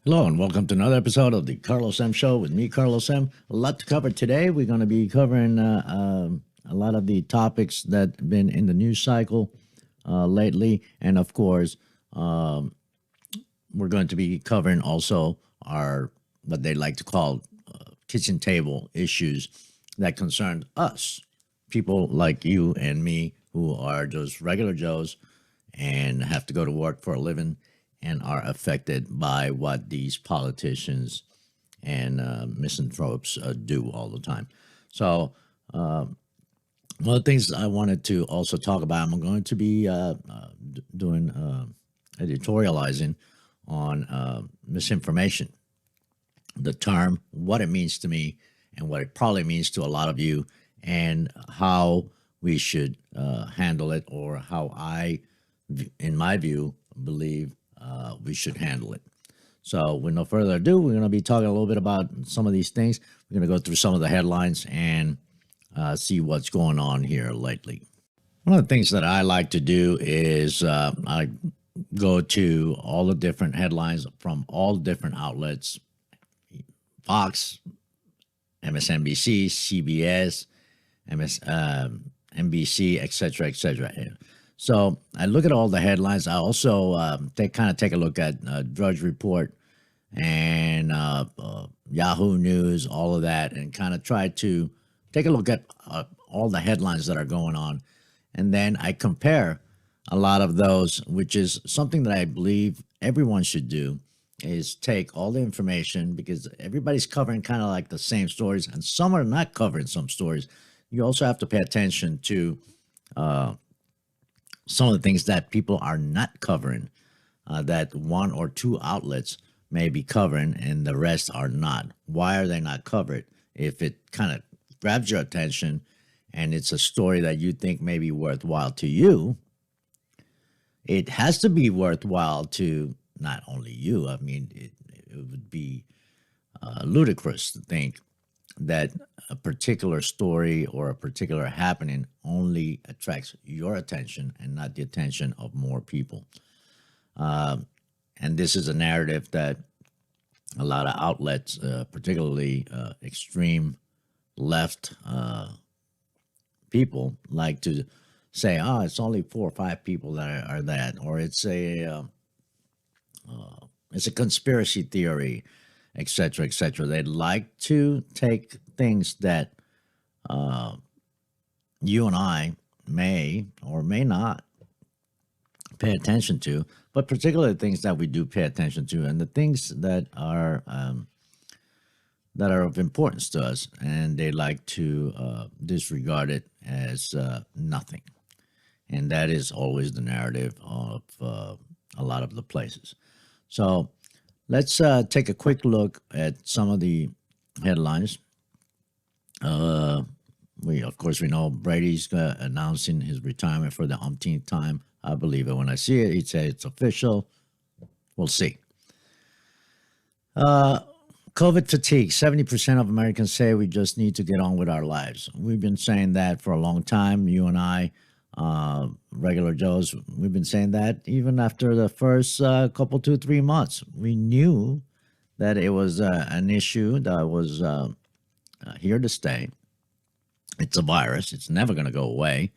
Hello and welcome to another episode of the Carlos M Show with me, Carlos M. A lot to cover today. We're going to be covering a lot of the topics that have been in the news cycle lately, and of course, we're going to be covering also our what they like to call kitchen table issues that concern us, people like you and me who are just regular Joes and have to go to work for a living and are affected by what these politicians and misanthropes do all the time. So, one of the things I wanted to also talk about, I'm going to be doing editorializing on misinformation, the term, what it means to me, and what it probably means to a lot of you, and how we should handle it, or how I, in my view, believe we should handle it. So, with no further ado, we're going to be talking a little bit about some of these things. We're going to go through some of the headlines and see what's going on here lately. One of the things that I like to do is I go to all the different headlines from all different outlets: Fox, MSNBC, CBS, NBC, etc., etc. So I look at all the headlines. I also take a look at Drudge Report and Yahoo News, all of that, and kind of try to take a look at all the headlines that are going on. And then I compare a lot of those, which is something that I believe everyone should do, is take all the information, because everybody's covering kind of like the same stories, and some are not covering some stories. You also have to pay attention to some of the things that people are not covering, that one or two outlets may be covering and the rest are not. Why are they not covered? If it kind of grabs your attention and it's a story that you think may be worthwhile to you, it has to be worthwhile to not only you. I mean, it would be ludicrous to think that a particular story or a particular happening only attracts your attention and not the attention of more people. And this is a narrative that a lot of outlets, particularly extreme left people, like to say, "Oh, it's only 4 or 5 people that are that," or it's a conspiracy theory, etc., etc. They'd like to take things that you and I may or may not pay attention to, but particularly things that we do pay attention to, and the things that are of importance to us, and they like to disregard it as nothing. And that is always the narrative of a lot of the places. So let's take a quick look at some of the headlines. Of course, we know Brady's announcing his retirement for the umpteenth time. I believe it when I see it. He'd say it's official. We'll see. COVID fatigue. 70% of Americans say we just need to get on with our lives. We've been saying that for a long time. You and I, regular Joes, we've been saying that even after the first couple, 2-3 months. We knew that it was an issue that was here to stay. It's a virus. It's never going to go away.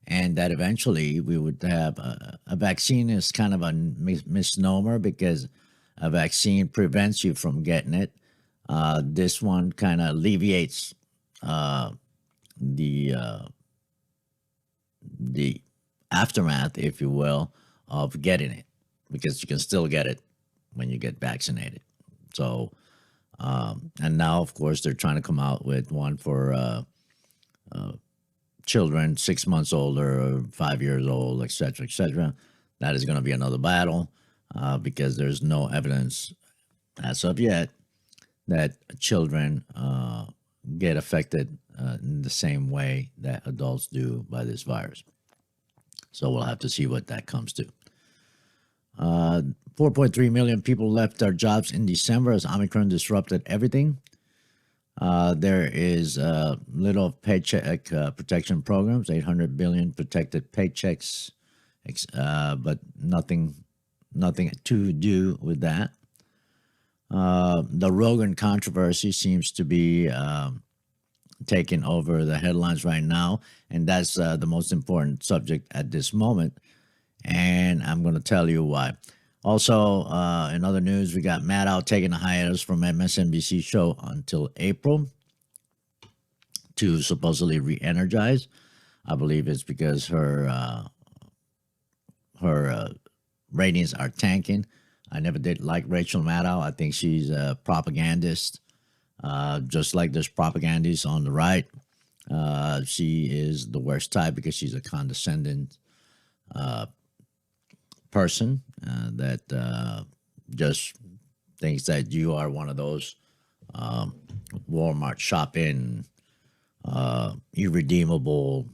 And that eventually we would have a vaccine is kind of a misnomer, because a vaccine prevents you from getting it. This one kind of alleviates the aftermath, if you will, of getting it, because you can still get it when you get vaccinated. So, and now, of course, they're trying to come out with one for children 6 months older or 5 years old, etc., etc. That is going to be another battle, because there's no evidence as of yet that children get affected in the same way that adults do by this virus. So we'll have to see what that comes to. 4.3 million people left their jobs in December as Omicron disrupted everything. There is little paycheck protection programs, 800 billion protected paychecks, but nothing to do with that. The Rogan controversy seems to be taking over the headlines right now, and that's the most important subject at this moment. And I'm going to tell you why. Also, in other news, we got Maddow taking a hiatus from MSNBC show until April to supposedly re-energize. I believe it's because her ratings are tanking. I never did like Rachel Maddow. I think she's a propagandist, just like there's propagandists on the right. She is the worst type because she's a condescending person that just thinks that you are one of those Walmart shopping, irredeemable,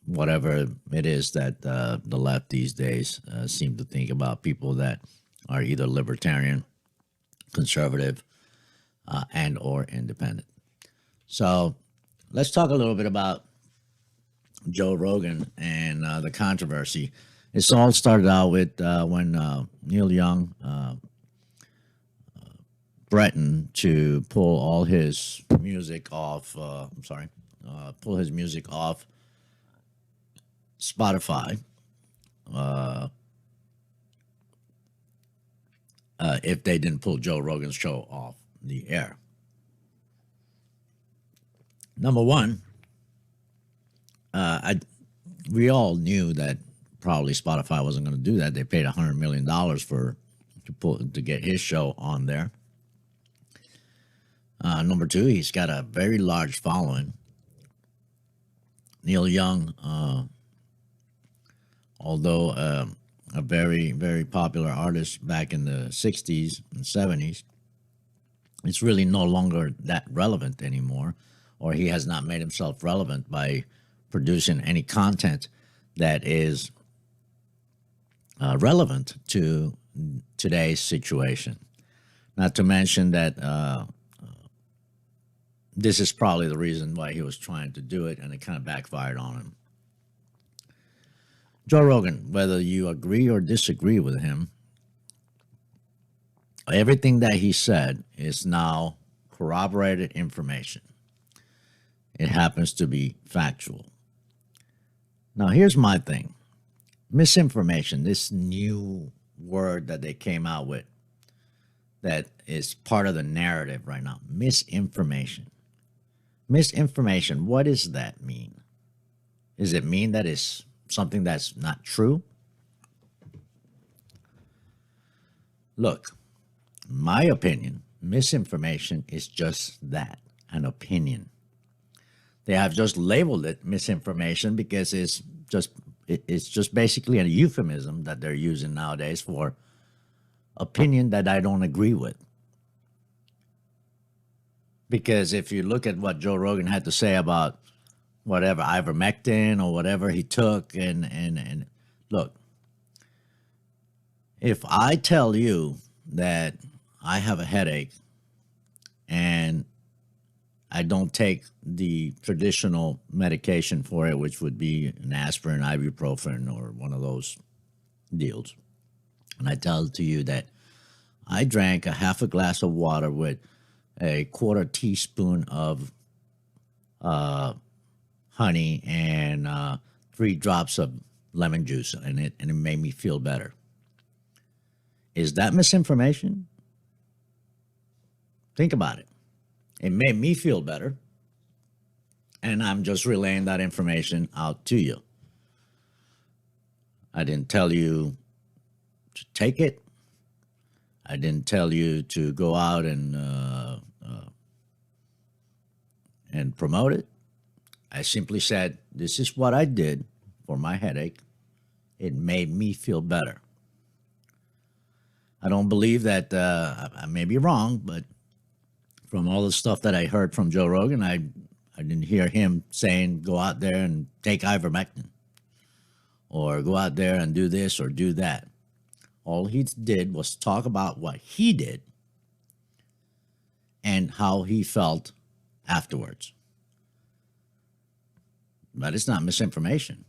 whatever it is that the left these days seem to think about people that are either libertarian, conservative, and or independent. So let's talk a little bit about Joe Rogan and the controversy. It's all started out with when Neil Young threatened to pull all his music off. Pull his music off Spotify if they didn't pull Joe Rogan's show off the air. Number one, we all knew that probably Spotify wasn't going to do that. They paid $100 million to get his show on there. Number two, he's got a very large following. Neil Young, although a very, very popular artist back in the 60s and 70s, it's really no longer that relevant anymore, or he has not made himself relevant by producing any content that is relevant to today's situation. Not to mention that this is probably the reason why he was trying to do it, and it kind of backfired on him. Joe Rogan, whether you agree or disagree with him, everything that he said is now corroborated information. It happens to be factual. Now, here's my thing. Misinformation, this new word that they came out with that is part of the narrative right now. Misinformation. Misinformation, what does that mean? Does it mean that it's something that's not true? Look, my opinion, misinformation is just that, an opinion. They have just labeled it misinformation because it's just basically a euphemism that they're using nowadays for opinion that I don't agree with. Because if you look at what Joe Rogan had to say about whatever ivermectin or whatever he took, and look, if I tell you that I have a headache and I don't take the traditional medication for it, which would be an aspirin, ibuprofen, or one of those deals, and I tell to you that I drank a half a glass of water with a quarter teaspoon of honey and 3 drops of lemon juice in it, and it made me feel better. Is that misinformation? Think about it. It made me feel better, and I'm just relaying that information out to you. I didn't tell you to take it. I didn't tell you to go out and promote it. I simply said, this is what I did for my headache. It made me feel better. I don't believe that, I may be wrong, but from all the stuff that I heard from Joe Rogan, I didn't hear him saying go out there and take ivermectin or go out there and do this or do that. All he did was talk about what he did and how he felt afterwards. But it's not misinformation.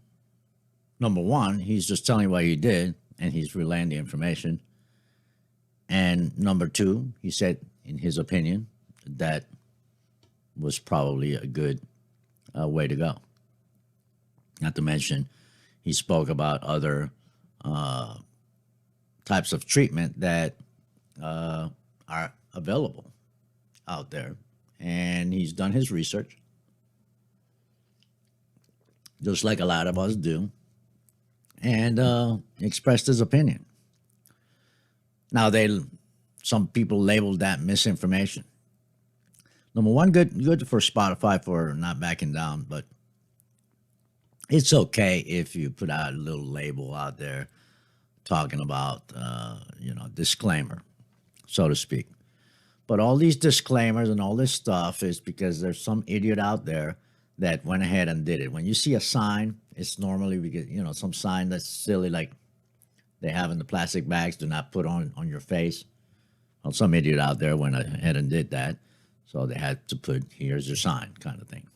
Number one, he's just telling you what he did, and he's relaying the information. And number two, he said, in his opinion, that was probably a good way to go. Not to mention, he spoke about other types of treatment that are available out there. And he's done his research, just like a lot of us do, and expressed his opinion. Now, some people labeled that misinformation. Number one, good for Spotify for not backing down, but it's okay if you put out a little label out there talking about, disclaimer, so to speak. But all these disclaimers and all this stuff is because there's some idiot out there that went ahead and did it. When you see a sign, it's normally because, some sign that's silly, like they have in the plastic bags, do not put on your face. Well, some idiot out there went ahead and did that. So they had to put, here's your sign, kind of thing.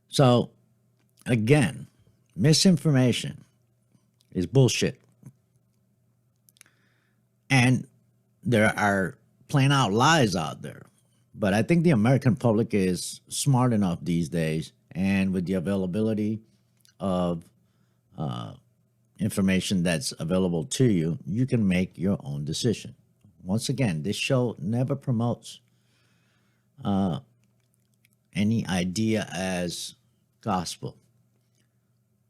So, again, misinformation is bullshit. And there are plain out lies out there. But I think the American public is smart enough these days, and with the availability of information that's available to you, you can make your own decision. Once again, this show never promotes any idea as gospel.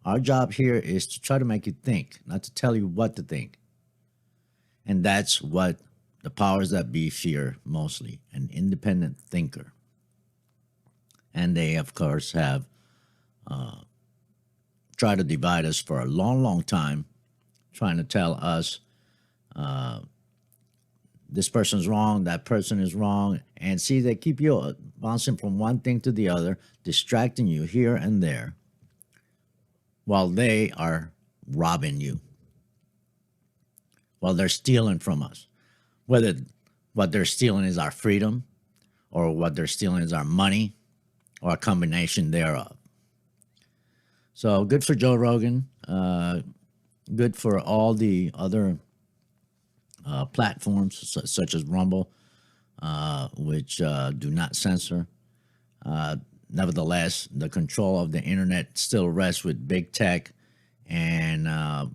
Our job here is to try to make you think, not to tell you what to think. And that's what the powers that be fear mostly, an independent thinker. And they, of course, have tried to divide us for a long, long time, trying to tell us this person's wrong, that person is wrong. And see, they keep you bouncing from one thing to the other, distracting you here and there, while they are robbing you, while they're stealing from us. Whether what they're stealing is our freedom, or what they're stealing is our money, or a combination thereof. So good for Joe Rogan. Good for all the other platforms such as Rumble, which do not censor. Nevertheless, the control of the internet still rests with big tech, and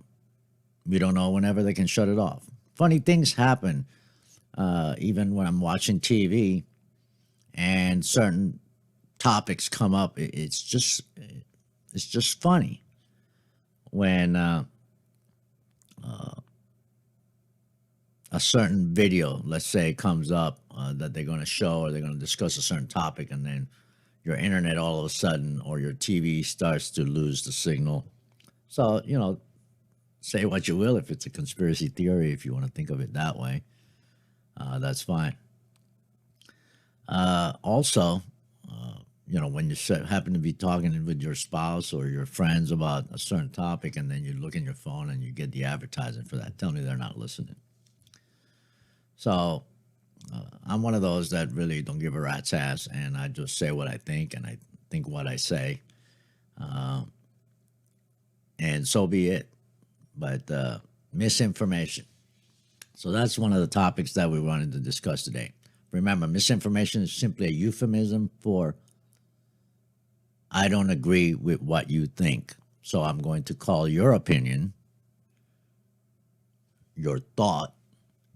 we don't know whenever they can shut it off. Funny things happen, even when I'm watching TV, and certain topics come up. It's just funny when a certain video, let's say, comes up that they're going to show, or they're going to discuss a certain topic, and then your internet all of a sudden, or your TV starts to lose the signal. So, say what you will. If it's a conspiracy theory, if you want to think of it that way, that's fine. Also, when you happen to be talking with your spouse or your friends about a certain topic, and then you look in your phone and you get the advertising for that, tell me they're not listening. So I'm one of those that really don't give a rat's ass, and I just say what I think, and I think what I say, and so be it. But misinformation. So that's one of the topics that we wanted to discuss today. Remember, misinformation is simply a euphemism for I don't agree with what you think. So I'm going to call your opinion, your thought,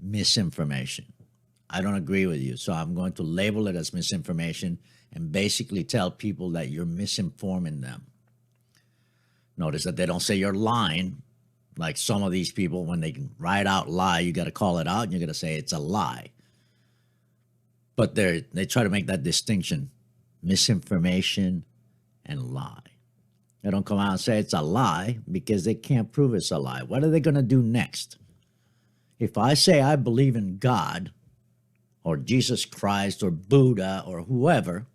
misinformation. I don't agree with you. So I'm going to label it as misinformation and basically tell people that you're misinforming them. Notice that they don't say you're lying. Like some of these people, when they write out lie, you got to call it out and you got to say it's a lie. But they try to make that distinction, misinformation and lie. They don't come out and say it's a lie because they can't prove it's a lie. What are they going to do next? If I say I believe in God or Jesus Christ or Buddha or whoever,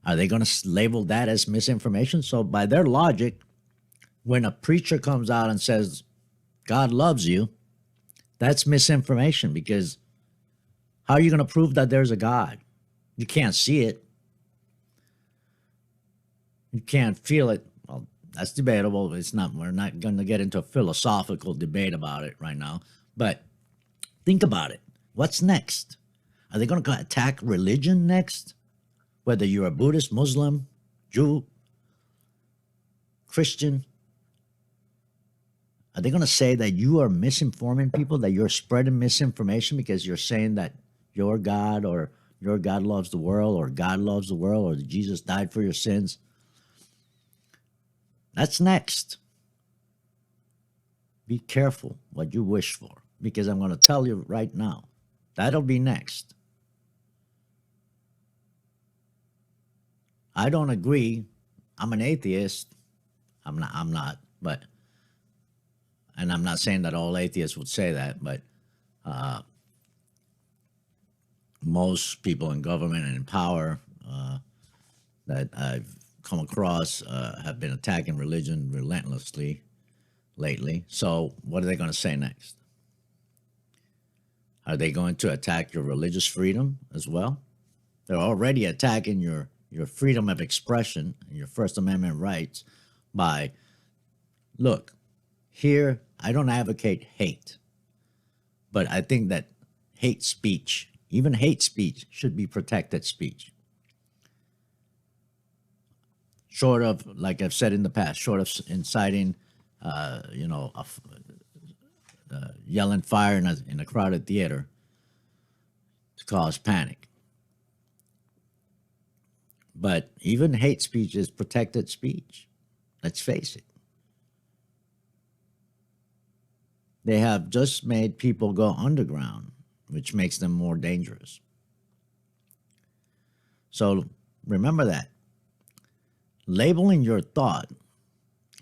are they going to label that as misinformation? So by their logic, when a preacher comes out and says, God loves you, that's misinformation, because how are you going to prove that there's a God? You can't see it. You can't feel it. Well, that's debatable. It's not. We're not going to get into a philosophical debate about it right now. But Think about it. What's next? Are they going to attack religion next? Whether you're a Buddhist, Muslim, Jew, Christian, are they going to say that you are misinforming people, that you're spreading misinformation because you're saying that your God or your God loves the world or God loves the world or Jesus died for your sins? That's next. Be careful what you wish for, because I'm going to tell you right now, that'll be next. I don't agree. I'm an atheist. I'm not, but, and I'm not saying that all atheists would say that, but most people in government and in power that I've come across have been attacking religion relentlessly lately. So what are they going to say next? Are they going to attack your religious freedom as well? They're already attacking your freedom of expression and your First Amendment rights by, look, here, I don't advocate hate, but I think that hate speech, even hate speech, should be protected speech. Short of, like I've said in the past, short of inciting, yelling fire in a crowded theater to cause panic. But even hate speech is protected speech. Let's face it. They have just made people go underground, which makes them more dangerous. So remember that. Labeling your thought,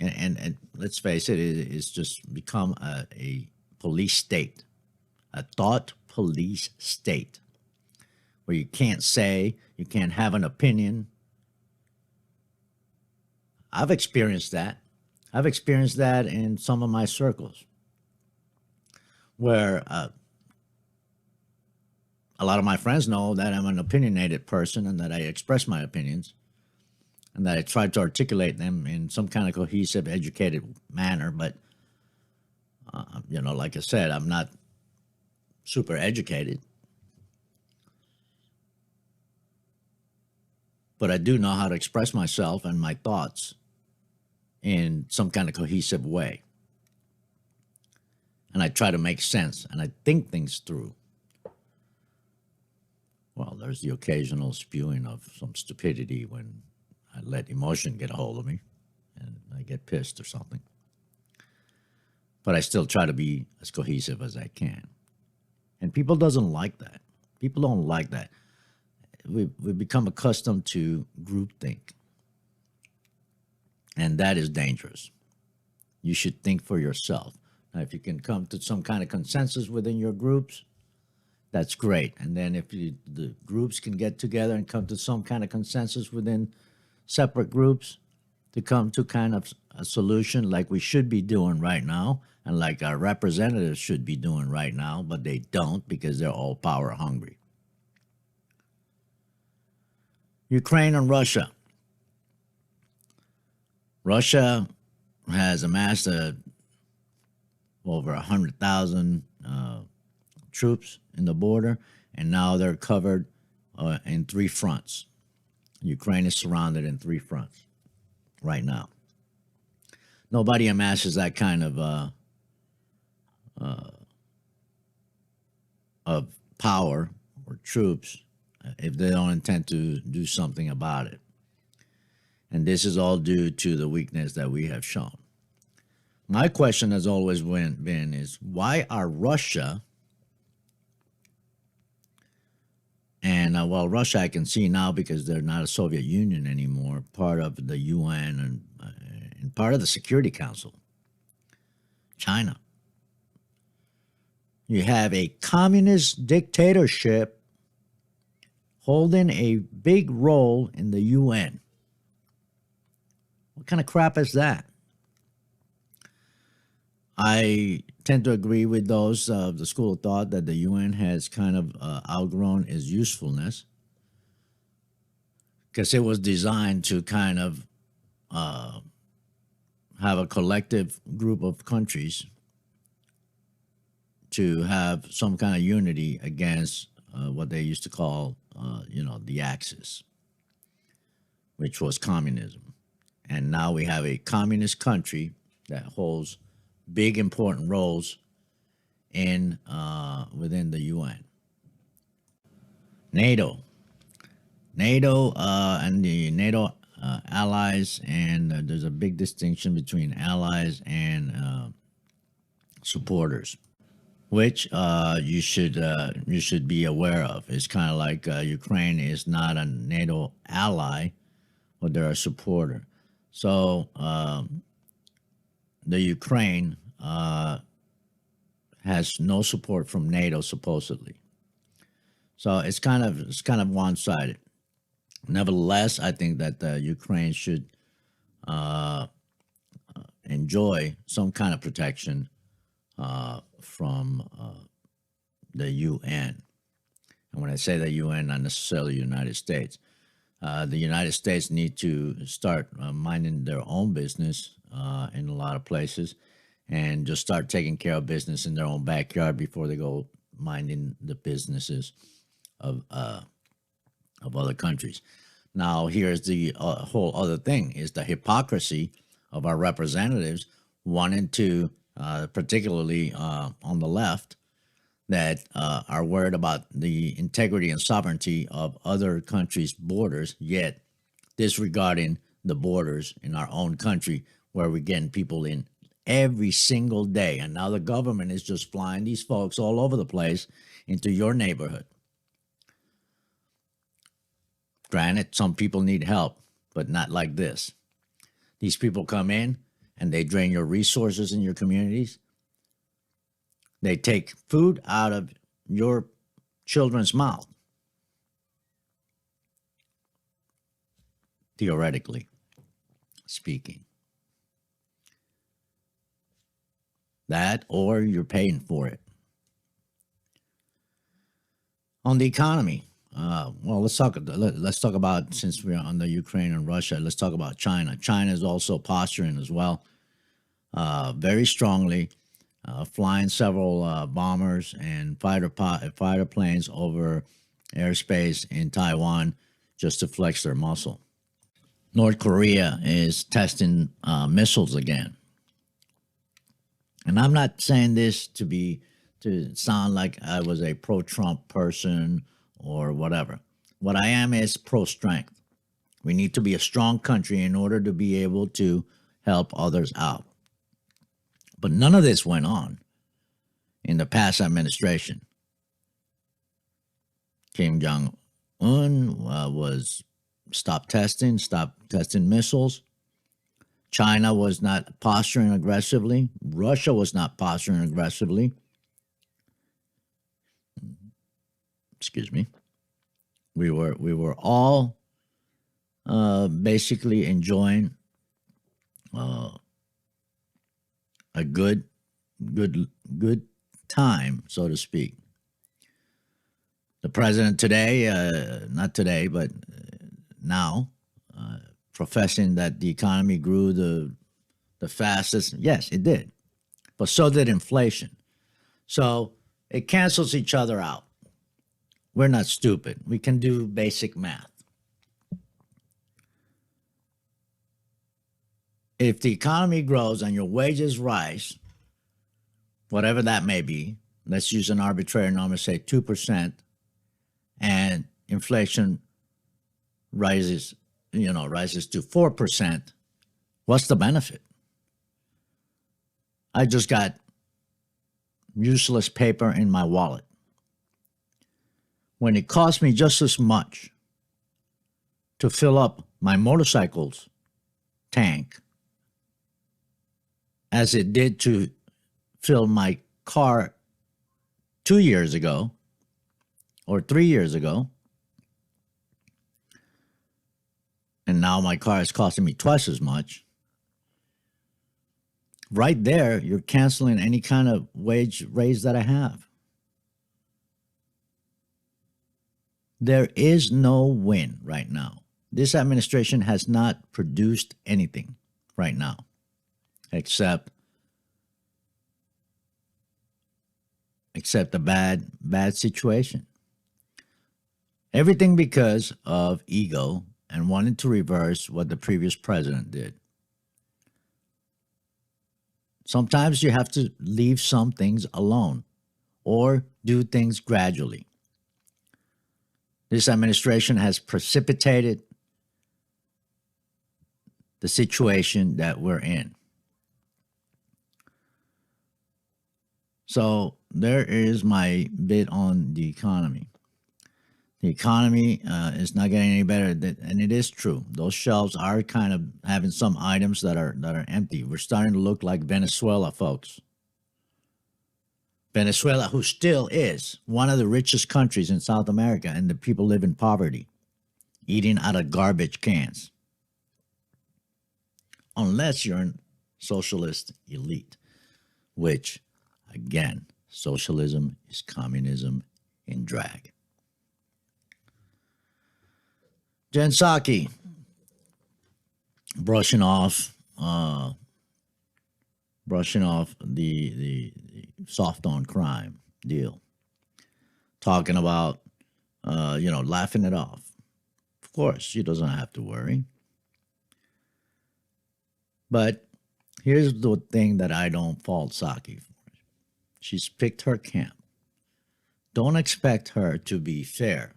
and let's face it, it's just become a police state, a thought police state, where you can't say, you can't have an opinion. I've experienced that. I've experienced that in some of my circles, where a lot of my friends know that I'm an opinionated person and that I express my opinions and that I try to articulate them in some kind of cohesive, educated manner. But, like I said, I'm not super educated. But I do know how to express myself and my thoughts in some kind of cohesive way. And I try to make sense and I think things through. Well, there's the occasional spewing of some stupidity when I let emotion get a hold of me and I get pissed or something. But I still try to be as cohesive as I can. And people doesn't like that. People don't like that. We've become accustomed to groupthink. And that is dangerous. You should think for yourself. Now, if you can come to some kind of consensus within your groups, that's great. And then if the groups can get together and come to some kind of consensus within separate groups to come to kind of a solution like we should be doing right now and like our representatives should be doing right now, but they don't because they're all power hungry. Ukraine and Russia. Russia has amassed over 100,000 troops in the border, and now they're covered in 3 fronts. Ukraine is surrounded in 3 fronts right now. Nobody amasses that kind of power or troops if they don't intend to do something about it. And this is all due to the weakness that we have shown. My question has always been is, why are Russia and, well, Russia I can see now because they're not a Soviet Union anymore, part of the UN and part of the Security Council. China. You have a communist dictatorship holding a big role in the UN. What kind of crap is that? I tend to agree with those of the school of thought that the UN has kind of outgrown its usefulness because it was designed to kind of have a collective group of countries to have some kind of unity against what they used to call, the Axis, which was communism. And now we have a communist country that holds big, important roles in within the UN. NATO and the NATO allies, and there's a big distinction between allies and supporters, which you should be aware of. It's kind of like Ukraine is not a NATO ally, but they're a supporter. So the Ukraine has no support from NATO supposedly. So it's kind of one-sided. Nevertheless, I think that Ukraine should enjoy some kind of protection from the UN. And when I say the UN, not necessarily the United States. The United States need to start minding their own business in a lot of places, and just start taking care of business in their own backyard before they go minding the businesses of other countries. Now, here's the whole other thing: is the hypocrisy of our representatives wanting to, particularly on the left, that are worried about the integrity and sovereignty of other countries' borders, yet disregarding the borders in our own country, where we're getting people in every single day. And now the government is just flying these folks all over the place into your neighborhood. Granted, some people need help, but not like this. These people come in and they drain your resources in your communities. They take food out of your children's mouth, theoretically speaking. That, or you're paying for it. On the economy, well, let's talk about, since we're on the Ukraine and Russia, let's talk about China. China is also posturing as well, very strongly, flying several bombers and fighter planes over airspace in Taiwan just to flex their muscle. North Korea is testing missiles again. And I'm not saying this to sound like I was a pro-Trump person or whatever. What I am is pro-strength. We need to be a strong country in order to be able to help others out. But none of this went on in the past administration. Kim Jong-un was stopped testing missiles. China was not posturing aggressively. Russia was not posturing aggressively. Excuse me. We were all basically enjoying a good time, so to speak. The president today, not today, but now, professing that the economy grew the fastest. Yes, it did. But so did inflation. So it cancels each other out. We're not stupid. We can do basic math. If the economy grows and your wages rise, whatever that may be, let's use an arbitrary number, say 2%, and inflation rises to 4%, what's the benefit? I just got useless paper in my wallet. When it cost me just as much to fill up my motorcycle's tank as it did to fill my car 2 years ago or 3 years ago, and now my car is costing me twice as much, right there, you're canceling any kind of wage raise that I have. There is no win right now. This administration has not produced anything right now, except accept a bad situation. Everything because of ego and wanting to reverse what the previous president did. Sometimes you have to leave some things alone or do things gradually. This administration has precipitated the situation that we're in. So there is my bit on the economy. The economy is not getting any better, and it is true. Those shelves are kind of having some items that are empty. We're starting to look like Venezuela, folks. Venezuela, who still is one of the richest countries in South America, and the people live in poverty, eating out of garbage cans. Unless you're a socialist elite, which, again, socialism is communism in drag. Jen Psaki, brushing off the soft on crime deal, talking about laughing it off. Of course, she doesn't have to worry. But here's the thing that I don't fault Psaki for. She's picked her camp. Don't expect her to be fair,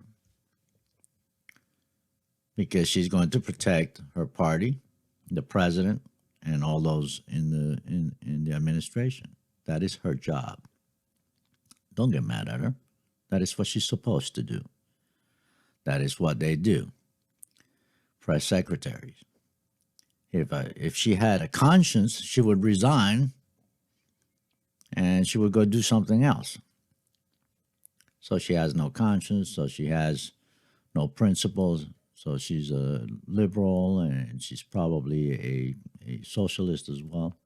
because she's going to protect her party, the president, and all those in the administration. That is her job. Don't get mad at her. That is what she's supposed to do. That is what they do. Press secretaries. If she had a conscience, she would resign and she would go do something else. So she has no conscience, so she has no principles. So she's a liberal, and she's probably a socialist as well.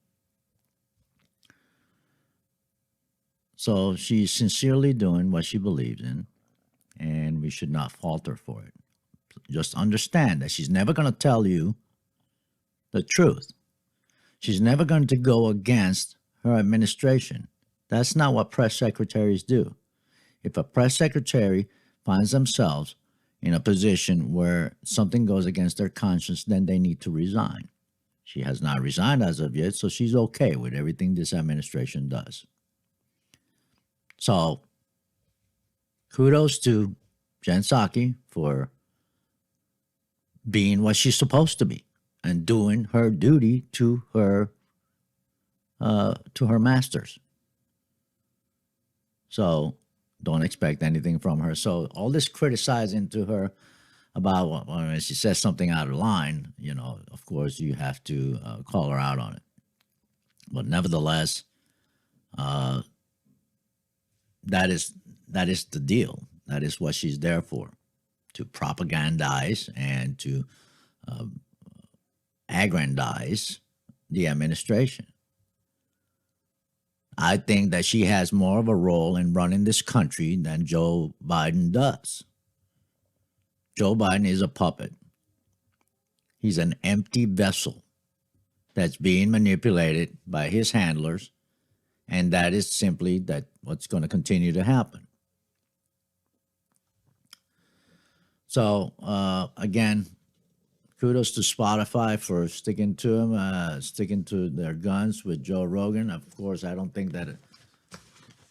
So she's sincerely doing what she believes in, and we should not fault her for it. Just understand that she's never going to tell you the truth. She's never going to go against her administration. That's not what press secretaries do. If a press secretary finds themselves in a position where something goes against their conscience, then they need to resign. She has not resigned as of yet, so she's okay with everything this administration does. So, kudos to Jen Psaki for being what she's supposed to be and doing her duty to her masters. So, don't expect anything from her. So all this criticizing to her about when she says something out of line, of course you have to call her out on it. But nevertheless, that is the deal. That is what she's there for, to propagandize and to aggrandize the administration. I think that she has more of a role in running this country than Joe Biden does. Joe Biden is a puppet. He's an empty vessel that's being manipulated by his handlers, and that is simply what's going to continue to happen. So, again, kudos to Spotify for sticking to him, sticking to their guns with Joe Rogan. Of course, I don't think that.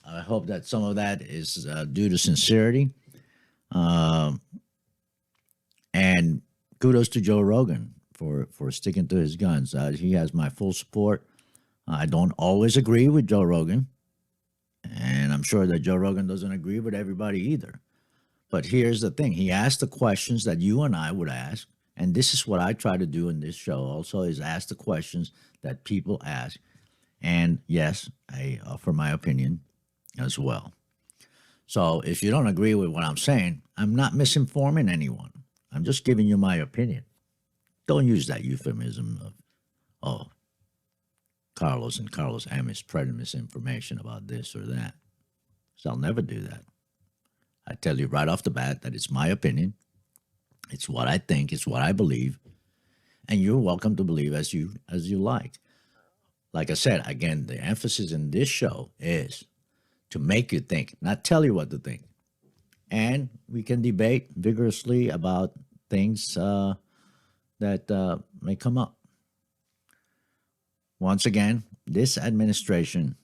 I hope that some of that is due to sincerity. And kudos to Joe Rogan for sticking to his guns. He has my full support. I don't always agree with Joe Rogan, and I'm sure that Joe Rogan doesn't agree with everybody either. But here's the thing. He asked the questions that you and I would ask. And this is what I try to do in this show also, is ask the questions that people ask. And yes, I offer my opinion as well. So if you don't agree with what I'm saying, I'm not misinforming anyone. I'm just giving you my opinion. Don't use that euphemism of, Carlos and Carlos M is spreading misinformation about this or that. So I'll never do that. I tell you right off the bat that it's my opinion. It's what I think. It's what I believe. And you're welcome to believe as you like. Like I said, again, the emphasis in this show is to make you think, not tell you what to think. And we can debate vigorously about things that may come up. Once again, this administration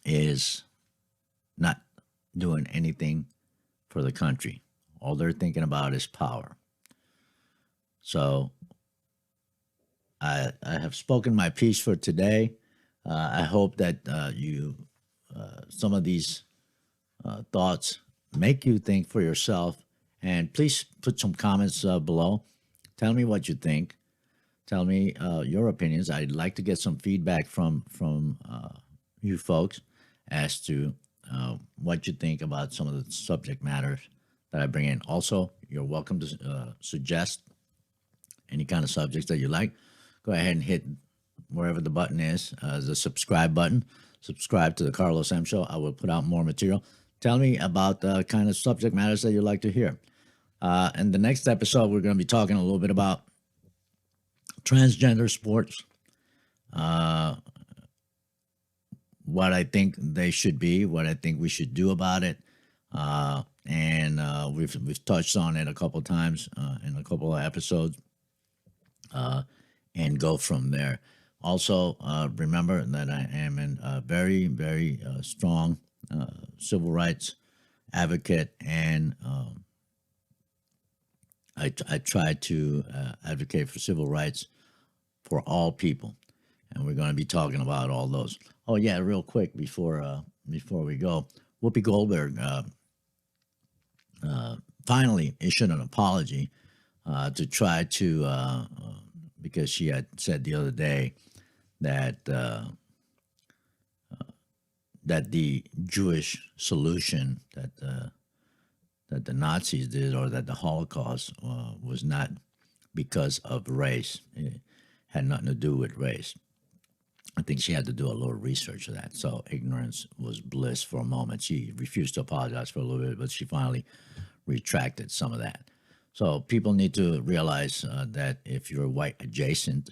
is not doing anything for the country. All they're thinking about is power. So I have spoken my piece for today. I hope that some of these thoughts make you think for yourself. And please put some comments below. Tell me what you think. Tell me your opinions. I'd like to get some feedback from you folks as to what you think about some of the subject matters that I bring in. Also, you're welcome to suggest any kind of subjects that you like. Go ahead and hit wherever the button is, the subscribe button. Subscribe to the Carlos M Show. I will put out more material. Tell me about the kind of subject matters that you'd like to hear. In the next episode, we're going to be talking a little bit about transgender sports, what I think they should be, what I think we should do about it, and we've touched on it a couple of times in a couple of episodes, and go from there. Also, remember that I am a very, very strong civil rights advocate, and I try to advocate for civil rights for all people, and we're going to be talking about all those. Oh yeah, real quick before we go, Whoopi Goldberg finally issued an apology to try to because she had said the other day that that the Jewish solution that the Nazis did, or that the Holocaust was not because of race. It had nothing to do with race. I think she had to do a little research of that. So ignorance was bliss for a moment. She refused to apologize for a little bit, but she finally retracted some of that. So people need to realize that if you're white adjacent,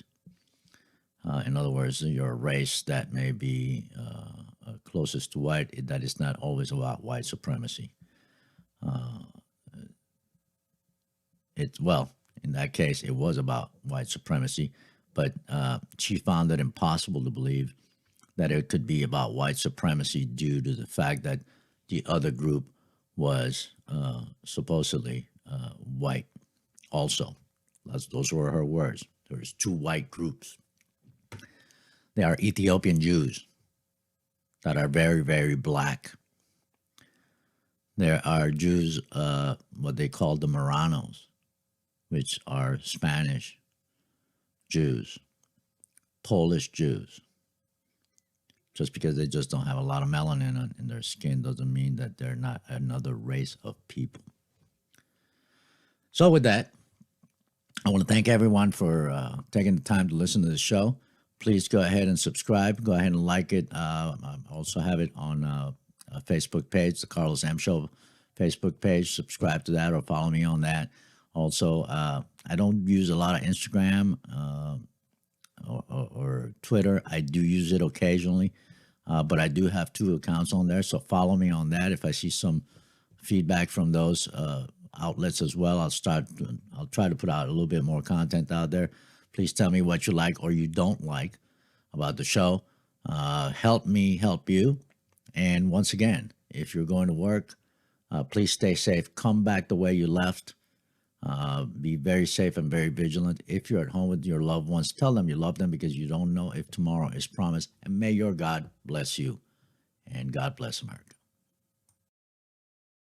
in other words, you're a race that may be closest to white, that is not always about white supremacy. Well, in that case, it was about white supremacy, but she found it impossible to believe that it could be about white supremacy due to the fact that the other group was supposedly white also. Those were her words. There's two white groups. They are Ethiopian Jews that are very, very black. There are Jews, what they call the Marranos, which are Spanish Jews, Polish Jews. Just because they just don't have a lot of melanin in their skin doesn't mean that they're not another race of people. So with that, I want to thank everyone for taking the time to listen to the show. Please go ahead and subscribe. Go ahead and like it. I also have it on a Facebook page, the Carlos M Show Facebook page. Subscribe to that or follow me on that. Also, I don't use a lot of Instagram or Twitter. I do use it occasionally, but I do have 2 accounts on there. So follow me on that. If I see some feedback from those outlets as well, I'll try to put out a little bit more content out there. Please tell me what you like or you don't like about the show. Help me help you. And once again, if you're going to work, please stay safe. Come back the way you left. Be very safe and very vigilant. If you're at home with your loved ones, tell them you love them, because you don't know if tomorrow is promised. And may your God bless you. And God bless America.